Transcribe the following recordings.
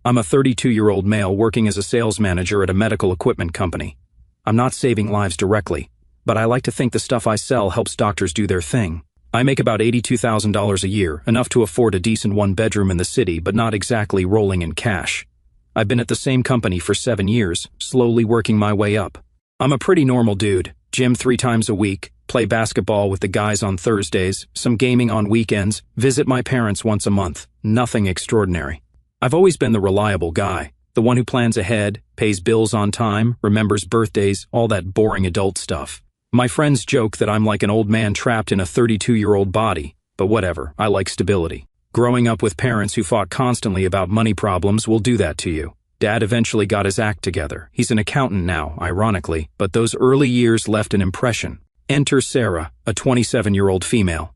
I'm a 32-year-old male working as a sales manager at a medical equipment company. I'm not saving lives directly, but I like to think the stuff I sell helps doctors do their thing. I make about $82,000 a year, enough to afford a decent one-bedroom in the city, but not exactly rolling in cash. I've been at the same company for 7 years, slowly working my way up. I'm a pretty normal dude. Gym 3 times a week, play basketball with the guys on Thursdays, some gaming on weekends, visit my parents once a month. Nothing extraordinary. I've always been the reliable guy, the one who plans ahead, pays bills on time, remembers birthdays, all that boring adult stuff. My friends joke that I'm like an old man trapped in a 32-year-old body, but whatever, I like stability. Growing up with parents who fought constantly about money problems will do that to you. Dad eventually got his act together. He's an accountant now, ironically, but those early years left an impression. Enter Sarah, a 27-year-old female.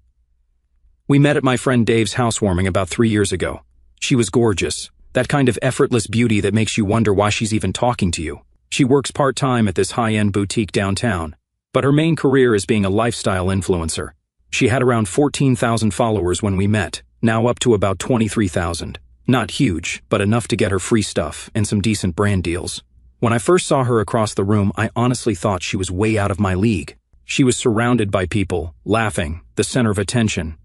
We met at my friend Dave's housewarming about 3 years ago. She was gorgeous, that kind of effortless beauty that makes you wonder why she's even talking to you. She works part-time at this high-end boutique downtown, but her main career is being a lifestyle influencer. She had around 14,000 followers when we met, now up to about 23,000. Not huge, but enough to get her free stuff and some decent brand deals. When I first saw her across the room, I honestly thought she was way out of my league. She was surrounded by people, laughing, the center of attention.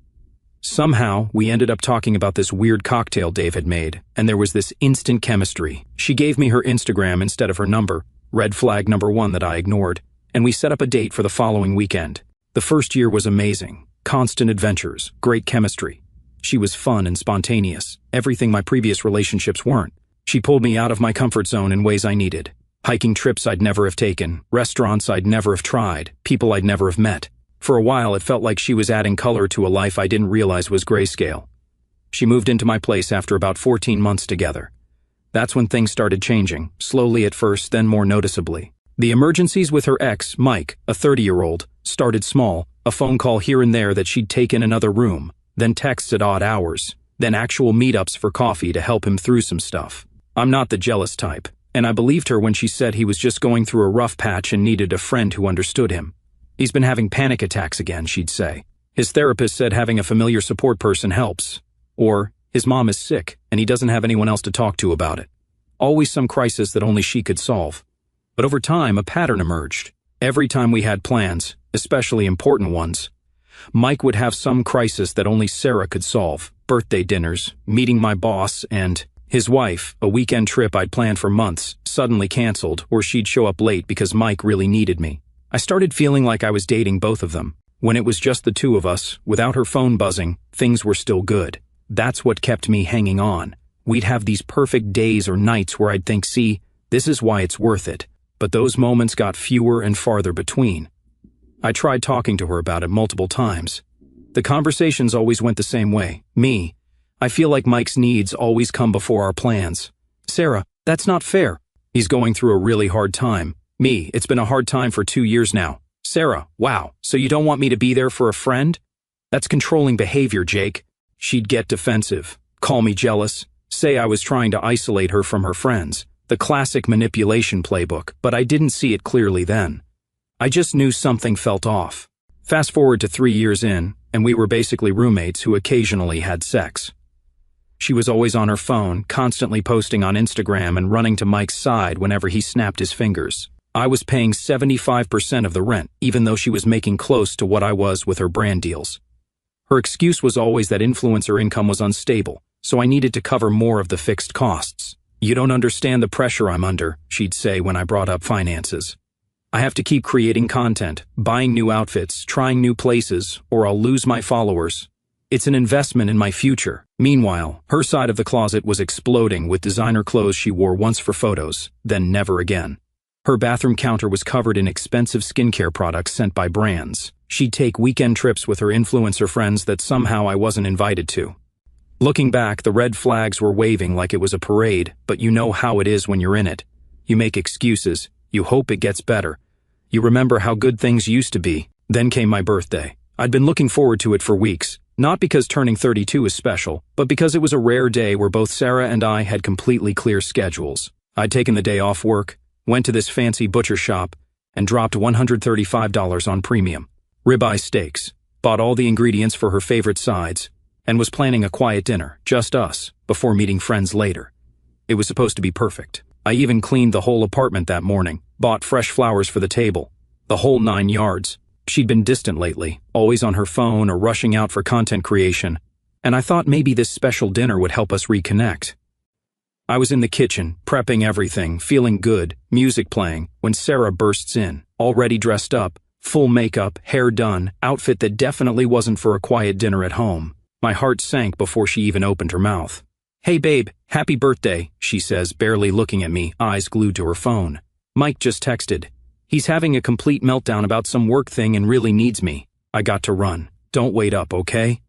Somehow, we ended up talking about this weird cocktail Dave had made, and there was this instant chemistry. She gave me her Instagram instead of her number, red flag number 1 that I ignored, and we set up a date for the following weekend. The first year was amazing. Constant adventures, great chemistry. She was fun and spontaneous, everything my previous relationships weren't. She pulled me out of my comfort zone in ways I needed. Hiking trips I'd never have taken, restaurants I'd never have tried, people I'd never have met. For a while, it felt like she was adding color to a life I didn't realize was grayscale. She moved into my place after about 14 months together. That's when things started changing, slowly at first, then more noticeably. The emergencies with her ex, Mike, a 30-year-old, started small, a phone call here and there that she'd take in another room, then texts at odd hours, then actual meetups for coffee to help him through some stuff. I'm not the jealous type, and I believed her when she said he was just going through a rough patch and needed a friend who understood him. He's been having panic attacks again, she'd say. His therapist said having a familiar support person helps. Or, his mom is sick, and he doesn't have anyone else to talk to about it. Always some crisis that only she could solve. But over time, a pattern emerged. Every time we had plans, especially important ones, Mike would have some crisis that only Sarah could solve. Birthday dinners, meeting my boss, and his wife, a weekend trip I'd planned for months, suddenly canceled, or she'd show up late because Mike really needed me. I started feeling like I was dating both of them. When it was just the two of us, without her phone buzzing, things were still good. That's what kept me hanging on. We'd have these perfect days or nights where I'd think, see, this is why it's worth it. But those moments got fewer and farther between. I tried talking to her about it multiple times. The conversations always went the same way. Me, I feel like Mike's needs always come before our plans. Sarah, that's not fair. He's going through a really hard time. Me, it's been a hard time for 2 years now. Sarah, wow, so you don't want me to be there for a friend? That's controlling behavior, Jake. She'd get defensive, call me jealous, say I was trying to isolate her from her friends. The classic manipulation playbook, but I didn't see it clearly then. I just knew something felt off. Fast forward to 3 years in, and we were basically roommates who occasionally had sex. She was always on her phone, constantly posting on Instagram and running to Mike's side whenever he snapped his fingers. I was paying 75% of the rent, even though she was making close to what I was with her brand deals. Her excuse was always that influencer income was unstable, so I needed to cover more of the fixed costs. You don't understand the pressure I'm under, she'd say when I brought up finances. I have to keep creating content, buying new outfits, trying new places, or I'll lose my followers. It's an investment in my future. Meanwhile, her side of the closet was exploding with designer clothes she wore once for photos, then never again. Her bathroom counter was covered in expensive skincare products sent by brands. She'd take weekend trips with her influencer friends that somehow I wasn't invited to. Looking back, the red flags were waving like it was a parade, but you know how it is when you're in it. You make excuses. You hope it gets better. You remember how good things used to be. Then came my birthday. I'd been looking forward to it for weeks, not because turning 32 is special, but because it was a rare day where both Sarah and I had completely clear schedules. I'd taken the day off work, went to this fancy butcher shop, and dropped $135 on premium ribeye steaks, bought all the ingredients for her favorite sides, and was planning a quiet dinner, just us, before meeting friends later. It was supposed to be perfect. I even cleaned the whole apartment that morning, bought fresh flowers for the table. The whole 9 yards. She'd been distant lately, always on her phone or rushing out for content creation, and I thought maybe this special dinner would help us reconnect. I was in the kitchen, prepping everything, feeling good, music playing, when Sarah bursts in, already dressed up, full makeup, hair done, outfit that definitely wasn't for a quiet dinner at home. My heart sank before she even opened her mouth. "Hey babe, happy birthday," she says, barely looking at me, eyes glued to her phone. "Mike just texted. He's having a complete meltdown about some work thing and really needs me. I got to run. Don't wait up, okay?"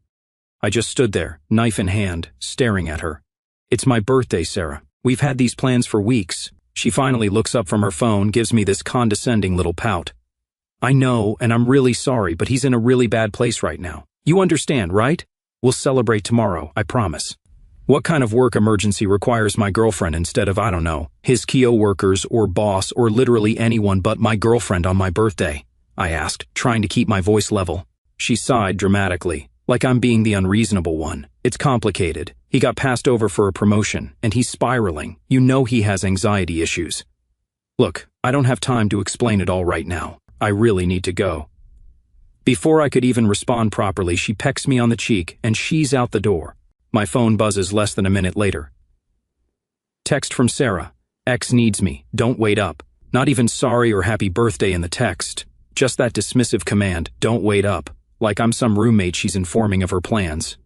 I just stood there, knife in hand, staring at her. "It's my birthday, Sarah. We've had these plans for weeks." She finally looks up from her phone, gives me this condescending little pout. "I know, and I'm really sorry, but he's in a really bad place right now. You understand, right? We'll celebrate tomorrow, I promise." What kind of work emergency requires my girlfriend instead of, I don't know, his Kio workers or boss or literally anyone but my girlfriend on my birthday? I asked, trying to keep my voice level. She sighed dramatically, like I'm being the unreasonable one. "It's complicated. He got passed over for a promotion, and he's spiraling. You know he has anxiety issues." "Look, I don't have time to explain it all right now. I really need to go." Before I could even respond properly, she pecks me on the cheek, and she's out the door. My phone buzzes less than a minute later. Text from Sarah. "X needs me. Don't wait up." Not even sorry or happy birthday in the text. Just that dismissive command, "Don't wait up," like I'm some roommate she's informing of her plans.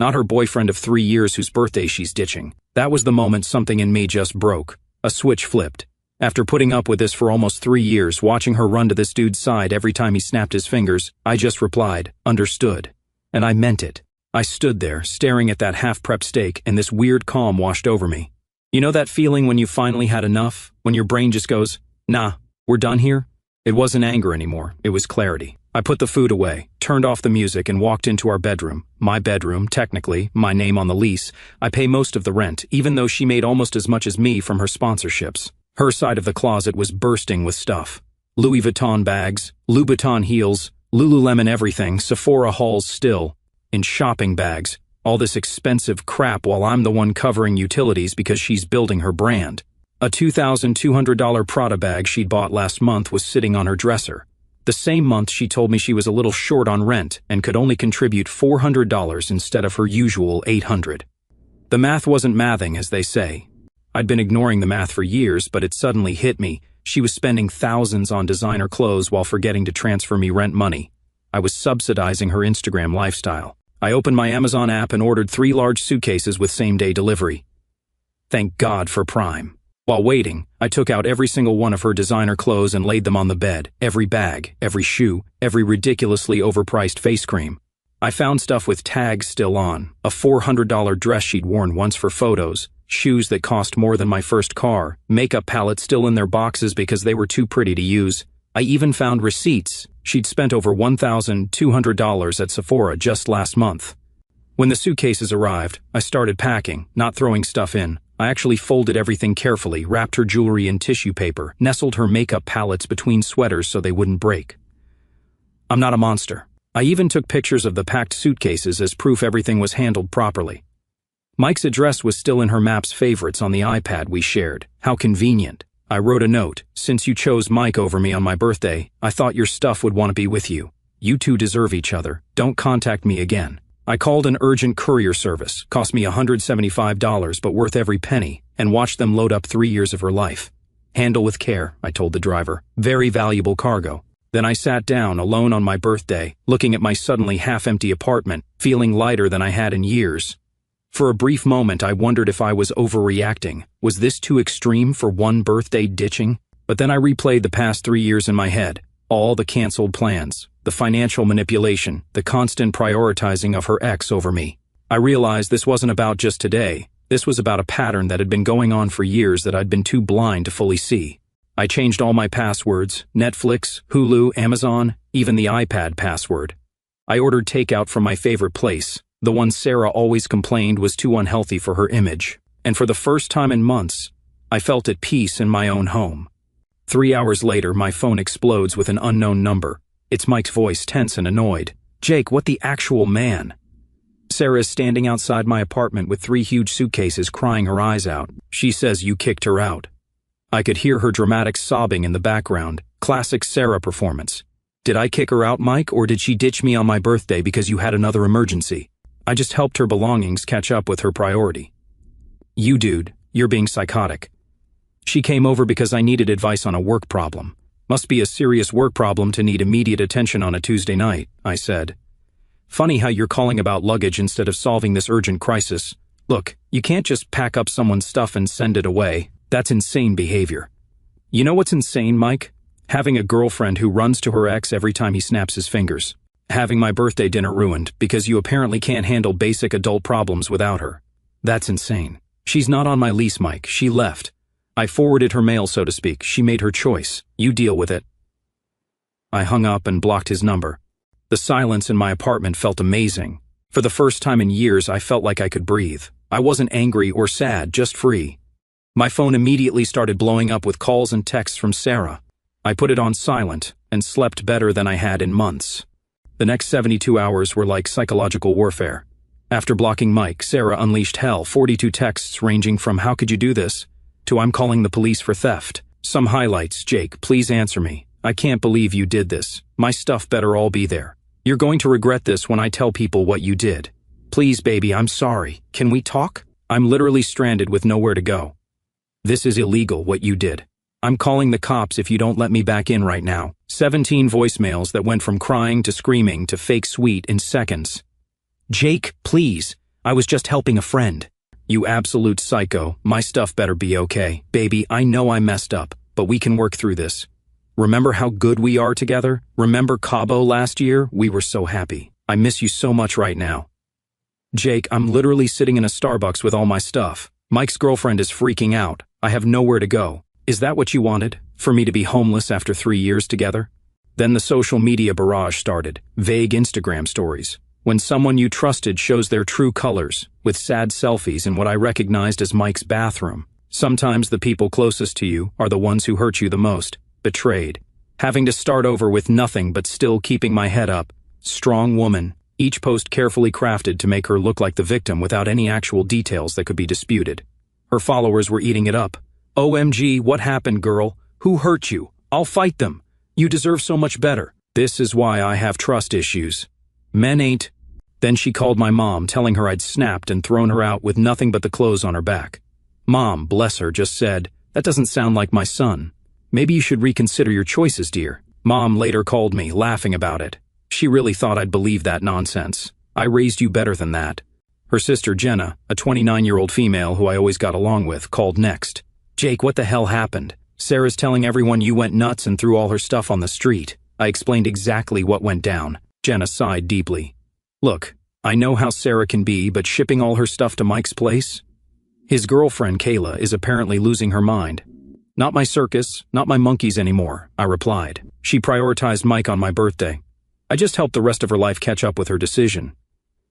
Not her boyfriend of 3 years whose birthday she's ditching. That was the moment something in me just broke. A switch flipped. After putting up with this for almost 3 years, watching her run to this dude's side every time he snapped his fingers, I just replied, "Understood." And I meant it. I stood there, staring at that half-prepped steak, and this weird calm washed over me. You know that feeling when you finally had enough? When your brain just goes, "Nah, we're done here"? It wasn't anger anymore, it was clarity. I put the food away, turned off the music, and walked into our bedroom. My bedroom, technically, my name on the lease. I pay most of the rent, even though she made almost as much as me from her sponsorships. Her side of the closet was bursting with stuff. Louis Vuitton bags, Louboutin heels, Lululemon everything, Sephora hauls still. In shopping bags, all this expensive crap while I'm the one covering utilities because she's building her brand. A $2,200 Prada bag she'd bought last month was sitting on her dresser. The same month she told me she was a little short on rent and could only contribute $400 instead of her usual $800. The math wasn't mathing, as they say. I'd been ignoring the math for years, but it suddenly hit me. She was spending thousands on designer clothes while forgetting to transfer me rent money. I was subsidizing her Instagram lifestyle. I opened my Amazon app and ordered 3 large suitcases with same-day delivery. Thank God for Prime. While waiting, I took out every single one of her designer clothes and laid them on the bed, every bag, every shoe, every ridiculously overpriced face cream. I found stuff with tags still on, a $400 dress she'd worn once for photos, shoes that cost more than my first car, makeup palettes still in their boxes because they were too pretty to use. I even found receipts. She'd spent over $1,200 at Sephora just last month. When the suitcases arrived, I started packing, not throwing stuff in. I actually folded everything carefully, wrapped her jewelry in tissue paper, nestled her makeup palettes between sweaters so they wouldn't break. I'm not a monster. I even took pictures of the packed suitcases as proof everything was handled properly. Mike's address was still in her Maps favorites on the iPad we shared. How convenient. I wrote a note. "Since you chose Mike over me on my birthday, I thought your stuff would want to be with you. You two deserve each other. Don't contact me again." I called an urgent courier service, cost me $175 but worth every penny, and watched them load up 3 years of her life. "Handle with care," I told the driver. "Very valuable cargo." Then I sat down alone on my birthday, looking at my suddenly half-empty apartment, feeling lighter than I had in years. For a brief moment I wondered if I was overreacting. Was this too extreme for one birthday ditching? But then I replayed the past 3 years in my head. All the canceled plans, the financial manipulation, the constant prioritizing of her ex over me. I realized this wasn't about just today. This was about a pattern that had been going on for years that I'd been too blind to fully see. I changed all my passwords, Netflix, Hulu, Amazon, even the iPad password. I ordered takeout from my favorite place, the one Sarah always complained was too unhealthy for her image. And for the first time in months, I felt at peace in my own home. 3 hours later, my phone explodes with an unknown number. It's Mike's voice, tense and annoyed. "Jake, what the actual man?" Sarah is standing outside my apartment with 3 huge suitcases, crying her eyes out. She says you kicked her out. I could hear her dramatic sobbing in the background. Classic Sarah performance. Did I kick her out, Mike, or did she ditch me on my birthday because you had another emergency? I just helped her belongings catch up with her priority. You dude, you're being psychotic. She came over because I needed advice on a work problem. Must be a serious work problem to need immediate attention on a Tuesday night, I said. Funny how you're calling about luggage instead of solving this urgent crisis. Look, you can't just pack up someone's stuff and send it away. That's insane behavior. You know what's insane, Mike? Having a girlfriend who runs to her ex every time he snaps his fingers. Having my birthday dinner ruined because you apparently can't handle basic adult problems without her. That's insane. She's not on my lease, Mike. She left. I forwarded her mail, so to speak. She made her choice. You deal with it. I hung up and blocked his number. The silence in my apartment felt amazing. For the first time in years, I felt like I could breathe. I wasn't angry or sad, just free. My phone immediately started blowing up with calls and texts from Sarah. I put it on silent and slept better than I had in months. The next 72 hours were like psychological warfare. After blocking Mike, Sarah unleashed hell, 42 texts ranging from "How could you do this?" to "I'm calling the police for theft." Some highlights: "Jake, please answer me. I can't believe you did this. My stuff better all be there. You're going to regret this when I tell people what you did. Please, baby, I'm sorry. Can we talk? I'm literally stranded with nowhere to go. This is illegal, what you did. I'm calling the cops if you don't let me back in right now." 17 voicemails that went from crying to screaming to fake sweet in seconds. "Jake, please. I was just helping a friend." "You absolute psycho. My stuff better be okay. Baby, I know I messed up, but we can work through this. Remember how good we are together? Remember Cabo last year? We were so happy. I miss you so much right now." "Jake, I'm literally sitting in a Starbucks with all my stuff. Mike's girlfriend is freaking out. I have nowhere to go. Is that what you wanted? For me to be homeless after 3 years together?" Then the social media barrage started. Vague Instagram stories. When someone you trusted shows their true colors, with sad selfies in what I recognized as Mike's bathroom. Sometimes the people closest to you are the ones who hurt you the most. Betrayed. Having to start over with nothing but still keeping my head up. Strong woman. Each post carefully crafted to make her look like the victim without any actual details that could be disputed. Her followers were eating it up. "OMG, what happened, girl? Who hurt you? I'll fight them. You deserve so much better. This is why I have trust issues. Men ain't." Then she called my mom, telling her I'd snapped and thrown her out with nothing but the clothes on her back. Mom, bless her, just said, "That doesn't sound like my son. Maybe you should reconsider your choices, dear." Mom later called me, laughing about it. She really thought I'd believe that nonsense. I raised you better than that. Her sister Jenna, a 29-year-old female who I always got along with, called next. "Jake, what the hell happened? Sarah's telling everyone you went nuts and threw all her stuff on the street." I explained exactly what went down. Jenna sighed deeply. "Look, I know how Sarah can be, but shipping all her stuff to Mike's place? His girlfriend, Kayla, is apparently losing her mind. Not my circus, not my monkeys anymore," I replied. She prioritized Mike on my birthday. I just helped the rest of her life catch up with her decision.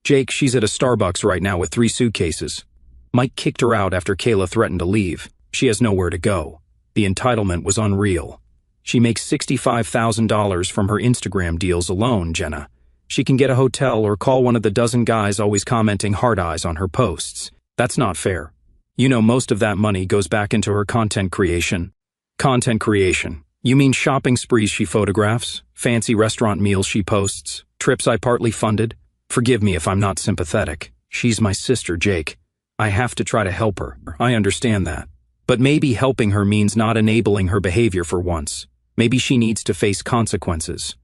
"Jake, she's at a Starbucks right now with 3 suitcases. Mike kicked her out after Kayla threatened to leave. She has nowhere to go. The entitlement was unreal. She makes $65,000 from her Instagram deals alone, Jenna. She can get a hotel or call one of the dozen guys always commenting hard eyes on her posts. That's not fair. You know most of that money goes back into her content creation." "Content creation? You mean shopping sprees she photographs, fancy restaurant meals she posts, trips I partly funded? Forgive me if I'm not sympathetic. She's my sister, Jake. I have to try to help her. I understand that. But maybe helping her means not enabling her behavior for once. Maybe she needs to face consequences."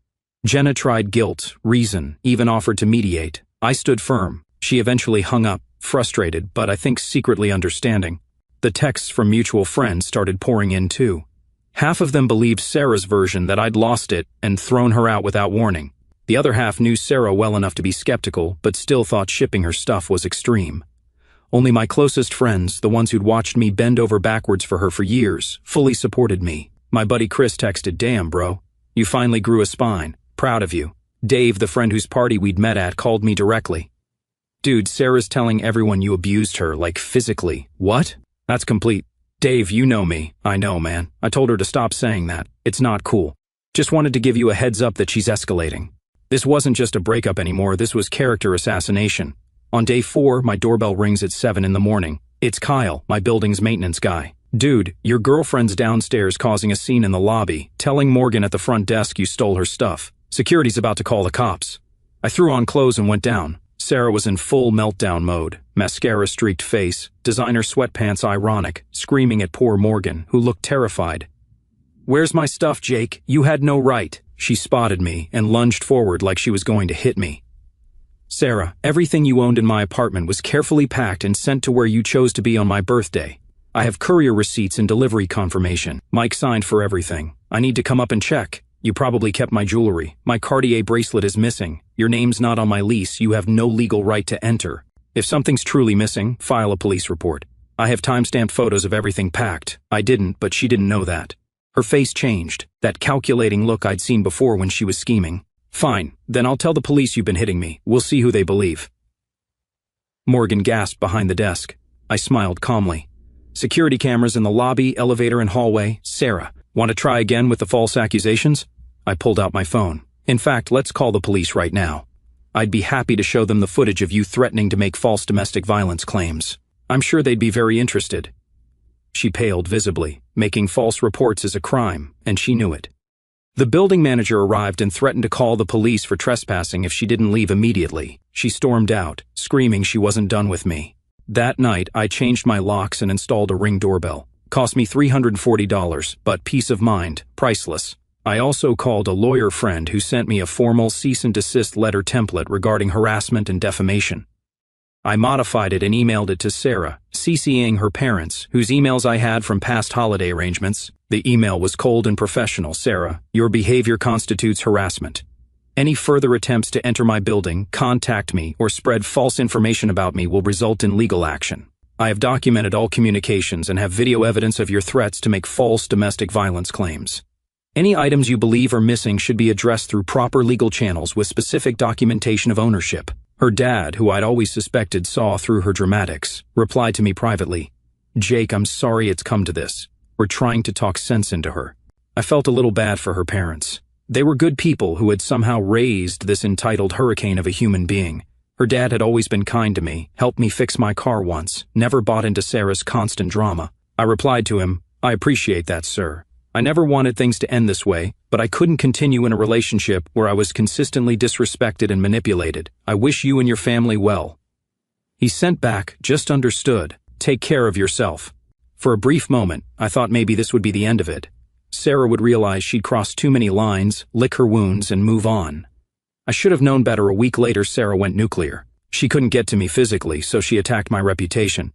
Jenna tried guilt, reason, even offered to mediate. I stood firm. She eventually hung up, frustrated, but I think secretly understanding. The texts from mutual friends started pouring in too. Half of them believed Sarah's version that I'd lost it and thrown her out without warning. The other half knew Sarah well enough to be skeptical, but still thought shipping her stuff was extreme. Only my closest friends, the ones who'd watched me bend over backwards for her for years, fully supported me. My buddy Chris texted, "Damn, bro. You finally grew a spine. Proud of you." Dave, the friend whose party we'd met at, called me directly. "Dude, Sarah's telling everyone you abused her, like physically." "What? That's complete." "Dave, you know me." "I know, man. I told her to stop saying that. It's not cool. Just wanted to give you a heads up that she's escalating. This wasn't just a breakup anymore, this was character assassination. On day 4, my doorbell rings at 7 in the morning. It's Kyle, my building's maintenance guy. Dude, your girlfriend's downstairs causing a scene in the lobby, telling Morgan at the front desk you stole her stuff. Security's about to call the cops. I threw on clothes and went down. Sarah was in full meltdown mode, mascara-streaked face, designer sweatpants ironic, screaming at poor Morgan, who looked terrified. "Where's my stuff, Jake? You had no right." She spotted me and lunged forward like she was going to hit me. "Sarah, everything you owned in my apartment was carefully packed and sent to where you chose to be on my birthday. I have courier receipts and delivery confirmation. Mike signed for everything. I need to come up and check. You probably kept my jewelry. My Cartier bracelet is missing. Your name's not on my lease. You have no legal right to enter. If something's truly missing, file a police report. I have time-stamped photos of everything packed. I didn't, but she didn't know that." Her face changed, that calculating look I'd seen before when she was scheming. "Fine, then I'll tell the police you've been hitting me. We'll see who they believe." Morgan gasped behind the desk. I smiled calmly. "Security cameras in the lobby, elevator, and hallway. Sarah, want to try again with the false accusations?" I pulled out my phone. "In fact, let's call the police right now. I'd be happy to show them the footage of you threatening to make false domestic violence claims. I'm sure they'd be very interested." She paled visibly. Making false reports is a crime, and she knew it. The building manager arrived and threatened to call the police for trespassing if she didn't leave immediately. She stormed out, screaming she wasn't done with me. That night, I changed my locks and installed a Ring doorbell. Cost me $340, but peace of mind, priceless. I also called a lawyer friend who sent me a formal cease and desist letter template regarding harassment and defamation. I modified it and emailed it to Sarah, CCing her parents, whose emails I had from past holiday arrangements. The email was cold and professional. "Sarah, your behavior constitutes harassment. Any further attempts to enter my building, contact me, or spread false information about me will result in legal action. I have documented all communications and have video evidence of your threats to make false domestic violence claims. Any items you believe are missing should be addressed through proper legal channels with specific documentation of ownership." Her dad, who I'd always suspected saw through her dramatics, replied to me privately, "Jake, I'm sorry it's come to this. We're trying to talk sense into her." I felt a little bad for her parents. They were good people who had somehow raised this entitled hurricane of a human being. Her dad had always been kind to me, helped me fix my car once, never bought into Sarah's constant drama. I replied to him, "I appreciate that, sir. I never wanted things to end this way, but I couldn't continue in a relationship where I was consistently disrespected and manipulated. I wish you and your family well." He sent back, "Just understood. Take care of yourself." For a brief moment, I thought maybe this would be the end of it. Sarah would realize she'd crossed too many lines, lick her wounds, and move on. I should have known better. A week later, Sarah went nuclear. She couldn't get to me physically, so she attacked my reputation.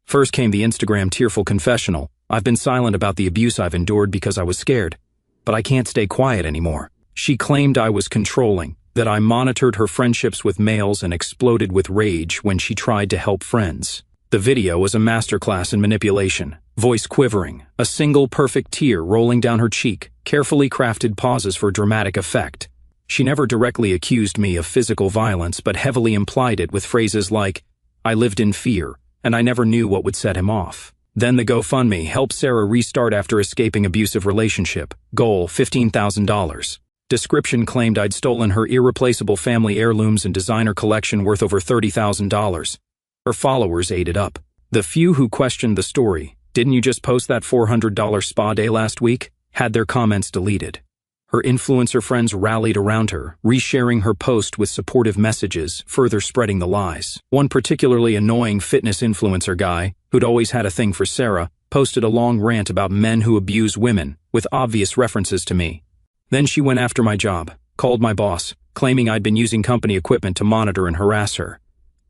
First came the Instagram tearful confessional. "I've been silent about the abuse I've endured because I was scared. But I can't stay quiet anymore." She claimed I was controlling, that I monitored her friendships with males and exploded with rage when she tried to help friends. The video was a masterclass in manipulation, voice quivering, a single perfect tear rolling down her cheek, carefully crafted pauses for dramatic effect. She never directly accused me of physical violence but heavily implied it with phrases like, "I lived in fear, and I never knew what would set him off." Then the GoFundMe helped Sarah restart after escaping abusive relationship. Goal, $15,000. Description claimed I'd stolen her irreplaceable family heirlooms and designer collection worth over $30,000. Her followers ate it up. The few who questioned the story, "Didn't you just post that $400 spa day last week?" had their comments deleted. Her influencer friends rallied around her, resharing her post with supportive messages, further spreading the lies. One particularly annoying fitness influencer guy, who'd always had a thing for Sarah, posted a long rant about men who abuse women, with obvious references to me. Then she went after my job, called my boss, claiming I'd been using company equipment to monitor and harass her.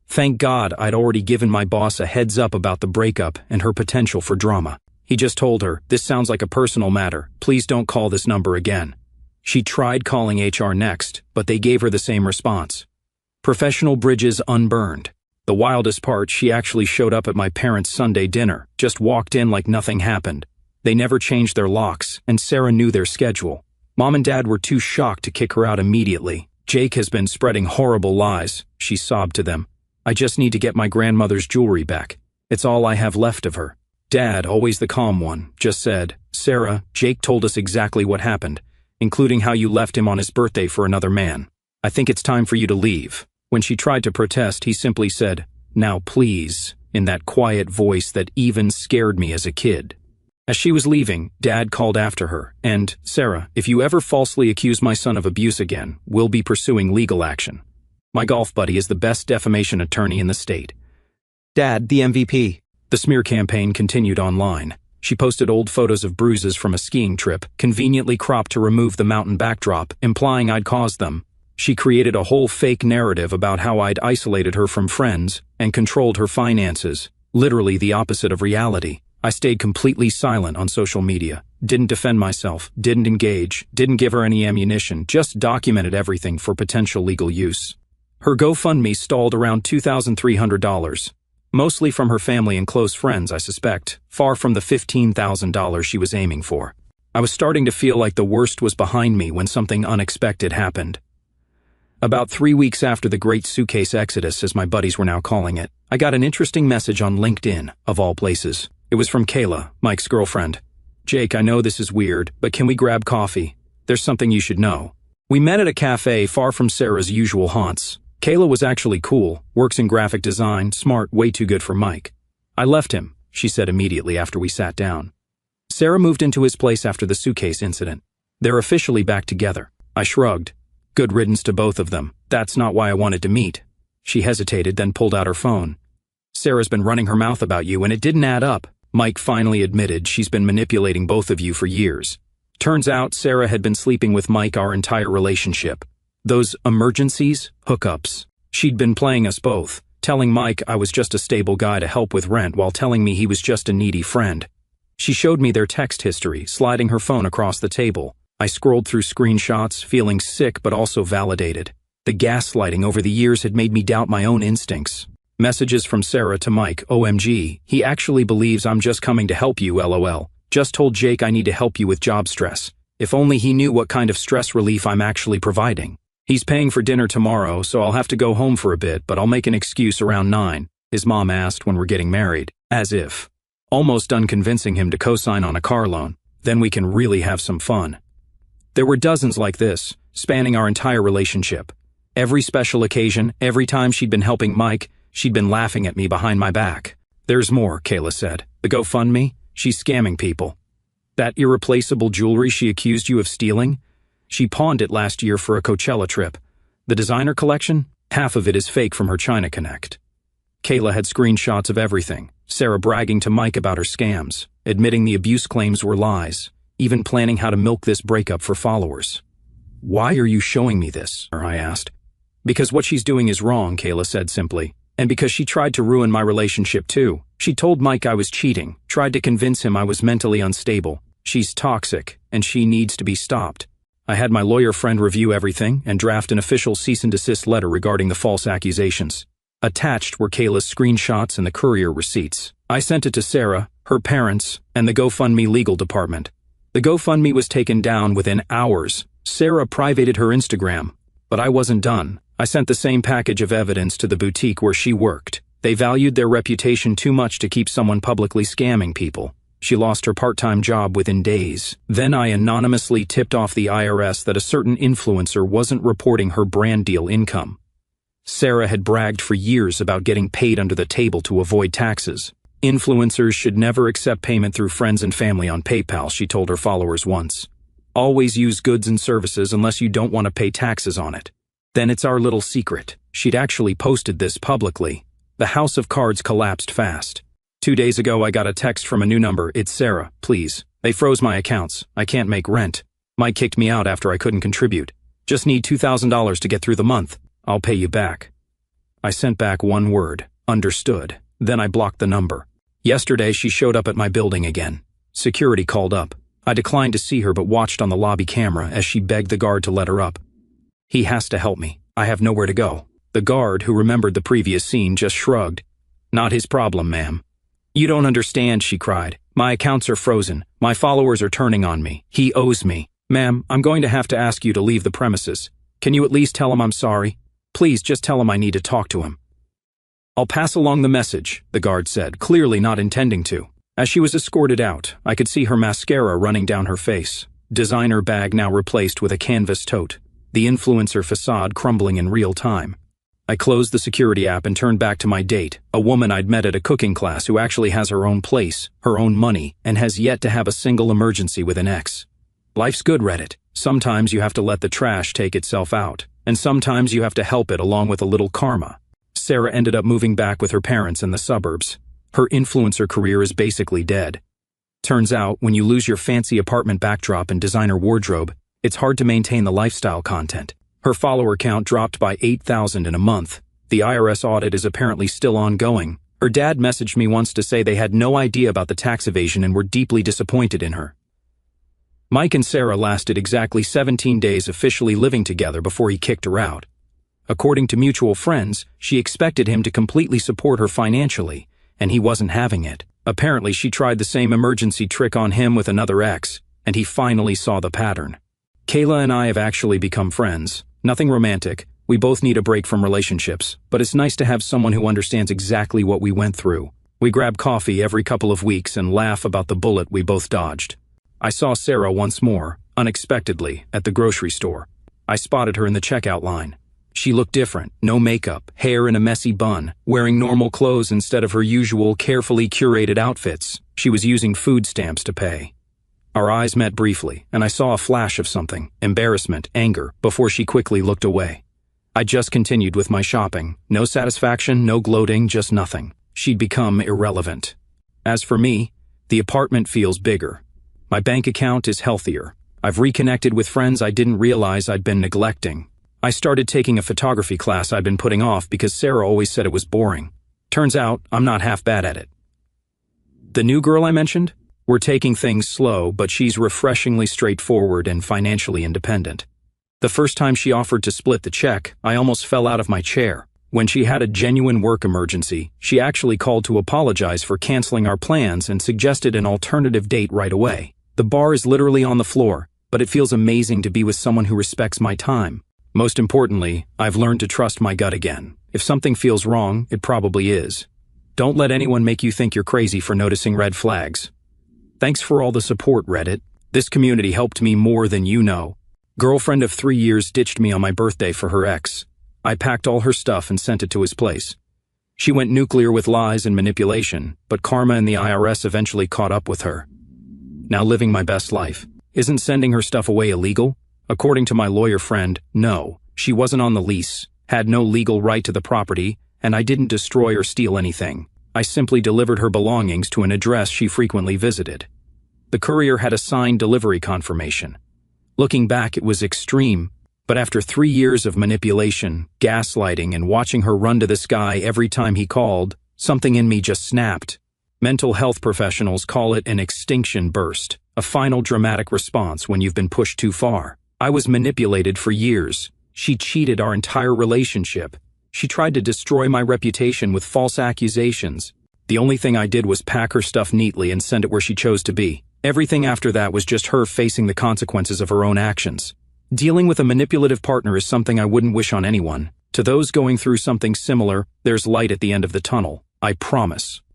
Thank God I'd already given my boss a heads up about the breakup and her potential for drama. He just told her, "This sounds like a personal matter. Please don't call this number again." She tried calling HR next, but they gave her the same response. Professional bridges unburned. The wildest part, she actually showed up at my parents' Sunday dinner, just walked in like nothing happened. They never changed their locks, and Sarah knew their schedule. Mom and Dad were too shocked to kick her out immediately. "Jake has been spreading horrible lies," she sobbed to them. "I just need to get my grandmother's jewelry back. It's all I have left of her." Dad, always the calm one, just said, "Sarah, Jake told us exactly what happened, including how you left him on his birthday for another man. I think it's time for you to leave." When she tried to protest, he simply said, "Now please," in that quiet voice that even scared me as a kid. As she was leaving, Dad called after her, and, "Sarah, if you ever falsely accuse my son of abuse again, we'll be pursuing legal action. My golf buddy is the best defamation attorney in the state." Dad, the MVP. The smear campaign continued online. She posted old photos of bruises from a skiing trip, conveniently cropped to remove the mountain backdrop, implying I'd caused them. She created a whole fake narrative about how I'd isolated her from friends and controlled her finances, literally the opposite of reality. I stayed completely silent on social media, didn't defend myself, didn't engage, didn't give her any ammunition, just documented everything for potential legal use. Her GoFundMe stalled around $2,300, mostly from her family and close friends, I suspect, far from the $15,000 she was aiming for. I was starting to feel like the worst was behind me when something unexpected happened. About 3 weeks after the Great Suitcase Exodus, as my buddies were now calling it, I got an interesting message on LinkedIn, of all places. It was from Kayla, Mike's girlfriend. "Jake, I know this is weird, but can we grab coffee? There's something you should know." We met at a cafe far from Sarah's usual haunts. Kayla was actually cool, works in graphic design, smart, way too good for Mike. "I left him," she said immediately after we sat down. "Sarah moved into his place after the suitcase incident. They're officially back together." I shrugged. "Good riddance to both of them. That's not why I wanted to meet." She hesitated, then pulled out her phone. "Sarah's been running her mouth about you, and it didn't add up." Mike finally admitted she's been manipulating both of you for years. Turns out Sarah had been sleeping with Mike our entire relationship. Those emergencies, hookups. She'd been playing us both, telling Mike I was just a stable guy to help with rent while telling me he was just a needy friend. She showed me their text history, sliding her phone across the table. I scrolled through screenshots, feeling sick but also validated. The gaslighting over the years had made me doubt my own instincts. Messages from Sarah to Mike, "OMG, he actually believes I'm just coming to help you, LOL. Just told Jake I need to help you with job stress. If only he knew what kind of stress relief I'm actually providing. He's paying for dinner tomorrow, so I'll have to go home for a bit, but I'll make an excuse around 9, his mom asked when we're getting married. As if. Almost done convincing him to co-sign on a car loan. Then we can really have some fun." There were dozens like this, spanning our entire relationship. Every special occasion, every time she'd been helping Mike, she'd been laughing at me behind my back. "There's more," Kayla said. "The GoFundMe? She's scamming people. That irreplaceable jewelry she accused you of stealing? She pawned it last year for a Coachella trip. The designer collection? Half of it is fake from her China Connect." Kayla had screenshots of everything. Sarah bragging to Mike about her scams, admitting the abuse claims were lies, even planning how to milk this breakup for followers. "Why are you showing me this?" I asked. "Because what she's doing is wrong," Kayla said simply. "And because she tried to ruin my relationship too. She told Mike I was cheating, tried to convince him I was mentally unstable. She's toxic, and she needs to be stopped." I had my lawyer friend review everything and draft an official cease and desist letter regarding the false accusations. Attached were Kayla's screenshots and the courier receipts. I sent it to Sarah, her parents, and the GoFundMe legal department. The GoFundMe was taken down within hours. Sarah privated her Instagram. But I wasn't done. I sent the same package of evidence to the boutique where she worked. They valued their reputation too much to keep someone publicly scamming people. She lost her part-time job within days. Then I anonymously tipped off the IRS that a certain influencer wasn't reporting her brand deal income. Sarah had bragged for years about getting paid under the table to avoid taxes. "Influencers should never accept payment through friends and family on PayPal," she told her followers once. "Always use goods and services unless you don't want to pay taxes on it." Then it's our little secret. She'd actually posted this publicly. The house of cards collapsed fast. 2 days ago I got a text from a new number. "It's Sarah, please. They froze my accounts. I can't make rent. Mike kicked me out after I couldn't contribute. Just need $2,000 to get through the month. I'll pay you back." I sent back one word, "Understood." Then I blocked the number. Yesterday she showed up at my building again. Security called up. I declined to see her but watched on the lobby camera as she begged the guard to let her up. "He has to help me. I have nowhere to go." The guard, who remembered the previous scene, just shrugged. "Not his problem, ma'am." "You don't understand," she cried. "My accounts are frozen. My followers are turning on me. He owes me. Ma'am, I'm going to have to ask you to leave the premises. Can you at least tell him I'm sorry? Please just tell him I need to talk to him." "I'll pass along the message," the guard said, clearly not intending to. As she was escorted out, I could see her mascara running down her face. Designer bag now replaced with a canvas tote. The influencer facade crumbling in real time. I closed the security app and turned back to my date, a woman I'd met at a cooking class who actually has her own place, her own money, and has yet to have a single emergency with an ex. Life's good, Reddit. Sometimes you have to let the trash take itself out, and sometimes you have to help it along with a little karma. Sarah ended up moving back with her parents in the suburbs. Her influencer career is basically dead. Turns out, when you lose your fancy apartment backdrop and designer wardrobe, it's hard to maintain the lifestyle content. Her follower count dropped by 8,000 in a month. The IRS audit is apparently still ongoing. Her dad messaged me once to say they had no idea about the tax evasion and were deeply disappointed in her. Mike and Sarah lasted exactly 17 days officially living together before he kicked her out. According to mutual friends, she expected him to completely support her financially, and he wasn't having it. Apparently, she tried the same emergency trick on him with another ex, and he finally saw the pattern. Kayla and I have actually become friends. Nothing romantic. We both need a break from relationships, but it's nice to have someone who understands exactly what we went through. We grab coffee every couple of weeks and laugh about the bullet we both dodged. I saw Sarah once more, unexpectedly, at the grocery store. I spotted her in the checkout line. She looked different, no makeup, hair in a messy bun, wearing normal clothes instead of her usual carefully curated outfits. She was using food stamps to pay. Our eyes met briefly, and I saw a flash of something, embarrassment, anger, before she quickly looked away. I just continued with my shopping. No satisfaction, no gloating, just nothing. She'd become irrelevant. As for me, the apartment feels bigger. My bank account is healthier. I've reconnected with friends I didn't realize I'd been neglecting. I started taking a photography class I'd been putting off because Sarah always said it was boring. Turns out, I'm not half bad at it. The new girl I mentioned? We're taking things slow, but she's refreshingly straightforward and financially independent. The first time she offered to split the check, I almost fell out of my chair. When she had a genuine work emergency, she actually called to apologize for canceling our plans and suggested an alternative date right away. The bar is literally on the floor, but it feels amazing to be with someone who respects my time. Most importantly, I've learned to trust my gut again. If something feels wrong, it probably is. Don't let anyone make you think you're crazy for noticing red flags. Thanks for all the support, Reddit. This community helped me more than you know. Girlfriend of 3 years ditched me on my birthday for her ex. I packed all her stuff and sent it to his place. She went nuclear with lies and manipulation, but karma and the IRS eventually caught up with her. Now living my best life. Isn't sending her stuff away illegal? According to my lawyer friend, no. She wasn't on the lease, had no legal right to the property, and I didn't destroy or steal anything. I simply delivered her belongings to an address she frequently visited. The courier had a signed delivery confirmation. Looking back, it was extreme, but after 3 years of manipulation, gaslighting, and watching her run to the sky every time he called, something in me just snapped. Mental health professionals call it an extinction burst, a final dramatic response when you've been pushed too far. I was manipulated for years. She cheated our entire relationship. She tried to destroy my reputation with false accusations. The only thing I did was pack her stuff neatly and send it where she chose to be. Everything after that was just her facing the consequences of her own actions. Dealing with a manipulative partner is something I wouldn't wish on anyone. To those going through something similar, there's light at the end of the tunnel. I promise.